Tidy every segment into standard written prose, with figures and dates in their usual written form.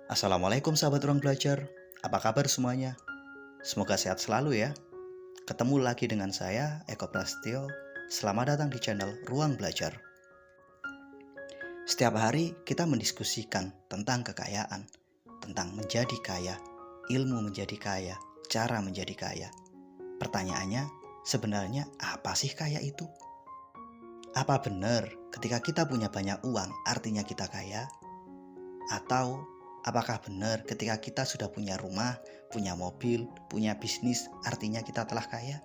Assalamualaikum sahabat ruang belajar, apa kabar semuanya? Semoga sehat selalu ya. Ketemu lagi dengan saya, Eko Prasetyo. Selamat datang di channel Ruang Belajar. Setiap hari kita mendiskusikan tentang kekayaan, tentang menjadi kaya, ilmu menjadi kaya, cara menjadi kaya. Pertanyaannya, sebenarnya apa sih kaya itu? Apa benar ketika kita punya banyak uang artinya kita kaya? Atau apakah benar ketika kita sudah punya rumah, punya mobil, punya bisnis, artinya kita telah kaya?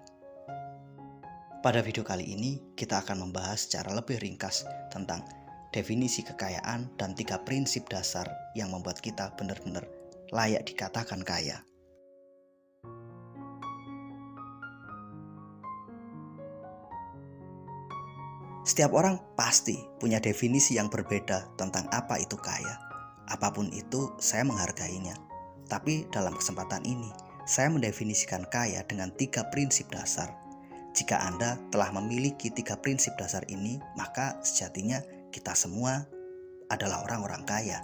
Pada video kali ini, kita akan membahas secara lebih ringkas tentang definisi kekayaan dan 3 prinsip dasar yang membuat kita benar-benar layak dikatakan kaya. Setiap orang pasti punya definisi yang berbeda tentang apa itu kaya. Apapun itu, saya menghargainya. Tapi dalam kesempatan ini, saya mendefinisikan kaya dengan 3 prinsip dasar. Jika Anda telah memiliki 3 prinsip dasar ini, maka sejatinya kita semua adalah orang-orang kaya.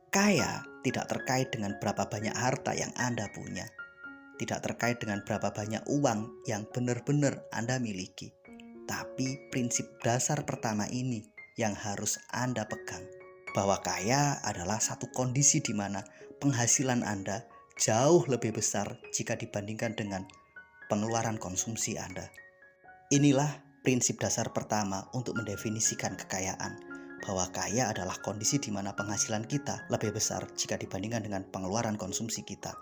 Kaya tidak terkait dengan berapa banyak harta yang Anda punya. Tidak terkait dengan berapa banyak uang yang benar-benar Anda miliki. Tapi prinsip dasar pertama ini yang harus Anda pegang. Bahwa kaya adalah satu kondisi di mana penghasilan Anda jauh lebih besar jika dibandingkan dengan pengeluaran konsumsi Anda. Inilah prinsip dasar pertama untuk mendefinisikan kekayaan. Bahwa kaya adalah kondisi di mana penghasilan kita lebih besar jika dibandingkan dengan pengeluaran konsumsi kita.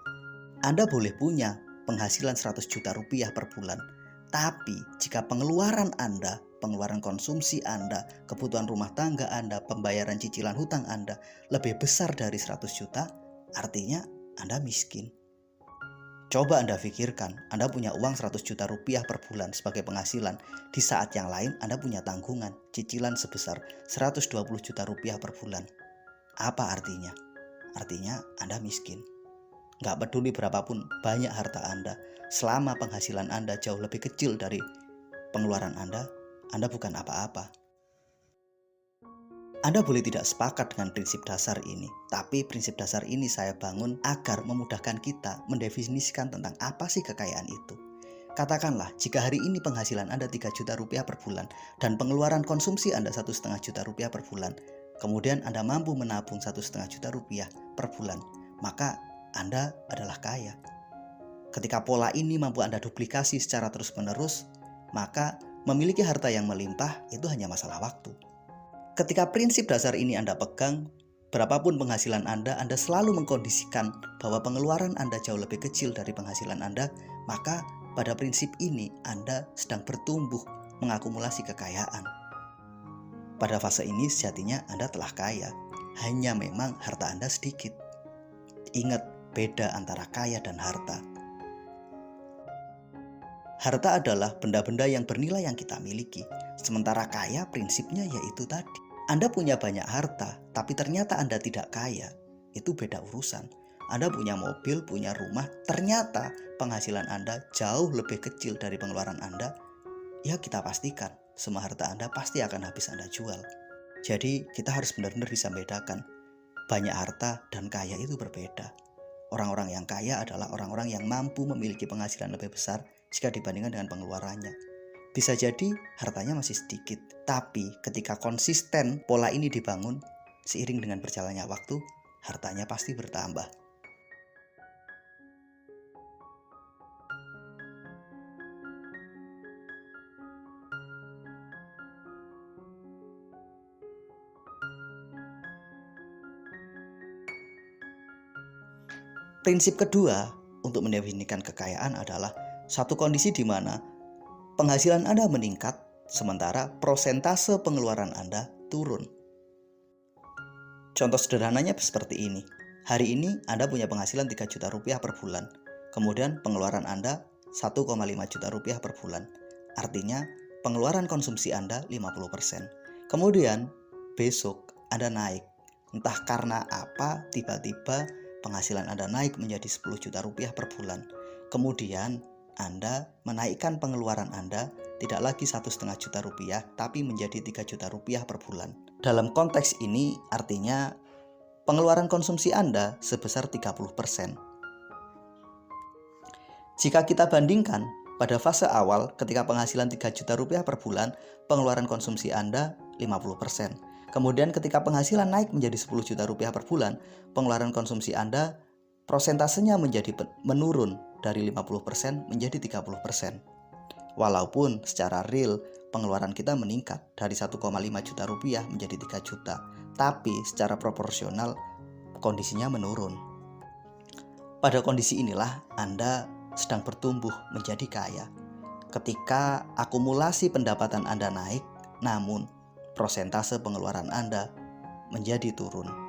Anda boleh punya penghasilan 100 juta rupiah per bulan, tapi jika pengeluaran Anda, pengeluaran konsumsi Anda, kebutuhan rumah tangga Anda, pembayaran cicilan hutang Anda lebih besar dari 100 juta, artinya Anda miskin. Coba Anda pikirkan, Anda punya uang 100 juta rupiah per bulan sebagai penghasilan. Di saat yang lain Anda punya tanggungan, cicilan sebesar 120 juta rupiah per bulan. Apa artinya? Artinya Anda miskin. Nggak peduli berapapun banyak harta Anda, selama penghasilan Anda jauh lebih kecil dari pengeluaran Anda bukan apa-apa. Anda boleh tidak sepakat dengan prinsip dasar ini, tapi prinsip dasar ini saya bangun agar memudahkan kita mendefinisikan tentang apa sih kekayaan itu. Katakanlah, jika hari ini penghasilan Anda 3 juta rupiah per bulan dan pengeluaran konsumsi Anda 1,5 juta rupiah per bulan, kemudian Anda mampu menabung 1,5 juta rupiah per bulan, maka Anda adalah kaya. Ketika pola ini mampu Anda duplikasi secara terus-menerus, maka memiliki harta yang melimpah itu hanya masalah waktu. Ketika prinsip dasar ini Anda pegang, berapapun penghasilan Anda selalu mengkondisikan bahwa pengeluaran Anda jauh lebih kecil dari penghasilan Anda, maka pada prinsip ini Anda sedang bertumbuh mengakumulasi kekayaan. Pada fase ini sejatinya Anda telah kaya, hanya memang harta Anda sedikit. Ingat beda antara kaya dan harta. Harta adalah benda-benda yang bernilai yang kita miliki, sementara kaya prinsipnya yaitu tadi. Anda punya banyak harta, tapi ternyata Anda tidak kaya. Itu beda urusan. Anda punya mobil, punya rumah, ternyata penghasilan Anda jauh lebih kecil dari pengeluaran Anda. Ya kita pastikan, semua harta Anda pasti akan habis Anda jual. Jadi kita harus benar-benar bisa membedakan. Banyak harta dan kaya itu berbeda. Orang-orang yang kaya adalah orang-orang yang mampu memiliki penghasilan lebih besar jika dibandingkan dengan pengeluarannya. Bisa jadi hartanya masih sedikit, tapi ketika konsisten pola ini dibangun, seiring dengan berjalannya waktu, hartanya pasti bertambah. Prinsip kedua untuk mendefinisikan kekayaan adalah satu kondisi di mana penghasilan Anda meningkat, sementara prosentase pengeluaran Anda turun. Contoh sederhananya seperti ini. Hari ini Anda punya penghasilan 3 juta rupiah per bulan. Kemudian pengeluaran Anda 1,5 juta rupiah per bulan. Artinya pengeluaran konsumsi Anda 50%. Kemudian besok Anda naik. Entah karena apa tiba-tiba penghasilan Anda naik menjadi 10 juta rupiah per bulan. Kemudian Anda menaikkan pengeluaran Anda tidak lagi 1,5 juta rupiah, tapi menjadi 3 juta rupiah per bulan. Dalam konteks ini artinya pengeluaran konsumsi Anda sebesar 30%. Jika kita bandingkan pada fase awal ketika penghasilan 3 juta rupiah per bulan, pengeluaran konsumsi Anda 50%. Kemudian ketika penghasilan naik menjadi 10 juta rupiah per bulan, pengeluaran konsumsi Anda prosentasenya menjadi menurun dari 50% menjadi 30%. Walaupun secara real pengeluaran kita meningkat dari 1,5 juta rupiah menjadi 3 juta, tapi secara proporsional kondisinya menurun. Pada kondisi inilah Anda sedang bertumbuh menjadi kaya. Ketika akumulasi pendapatan Anda naik, namun prosentase pengeluaran Anda menjadi turun.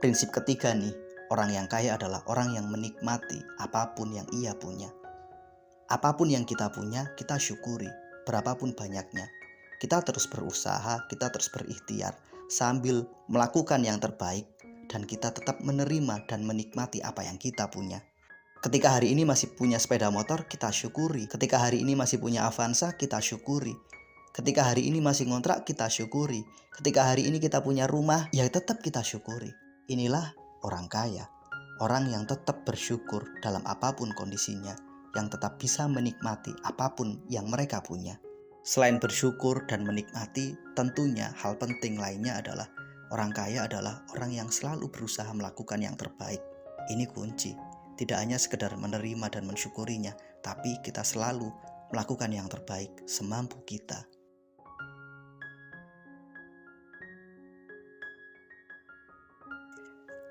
Prinsip ketiga nih, orang yang kaya adalah orang yang menikmati apapun yang ia punya. Apapun yang kita punya, kita syukuri, berapapun banyaknya. Kita terus berusaha, kita terus berikhtiar, sambil melakukan yang terbaik, dan kita tetap menerima dan menikmati apa yang kita punya. Ketika hari ini masih punya sepeda motor, kita syukuri. Ketika hari ini masih punya Avanza, kita syukuri. Ketika hari ini masih ngontrak, kita syukuri. Ketika hari ini kita punya rumah, ya tetap kita syukuri. Inilah orang kaya, orang yang tetap bersyukur dalam apapun kondisinya, yang tetap bisa menikmati apapun yang mereka punya. Selain bersyukur dan menikmati, tentunya hal penting lainnya adalah orang kaya adalah orang yang selalu berusaha melakukan yang terbaik. Ini kunci, tidak hanya sekedar menerima dan mensyukurinya, tapi kita selalu melakukan yang terbaik semampu kita.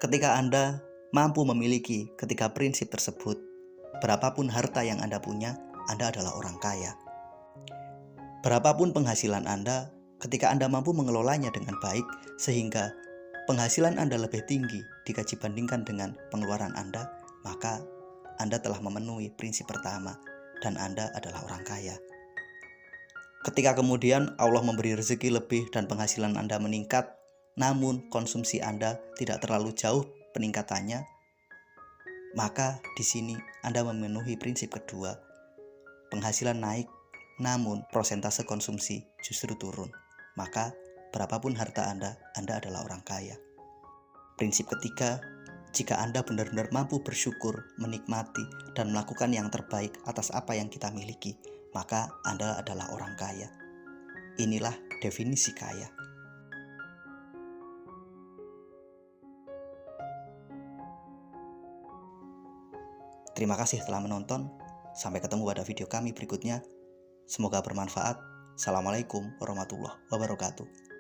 Ketika Anda mampu memiliki ketiga prinsip tersebut, berapapun harta yang Anda punya, Anda adalah orang kaya. Berapapun penghasilan Anda, ketika Anda mampu mengelolanya dengan baik, sehingga penghasilan Anda lebih tinggi jika dibandingkan dengan pengeluaran Anda, maka Anda telah memenuhi prinsip pertama, dan Anda adalah orang kaya. Ketika kemudian Allah memberi rezeki lebih dan penghasilan Anda meningkat, namun konsumsi Anda tidak terlalu jauh peningkatannya, maka di sini Anda memenuhi prinsip kedua. Penghasilan naik, namun prosentase konsumsi justru turun. Maka berapapun harta Anda adalah orang kaya. Prinsip ketiga, jika Anda benar-benar mampu bersyukur, menikmati, dan melakukan yang terbaik atas apa yang kita miliki, maka Anda adalah orang kaya. Inilah definisi kaya. Terima kasih telah menonton. Sampai ketemu pada video kami berikutnya. Semoga bermanfaat. Assalamualaikum warahmatullahi wabarakatuh.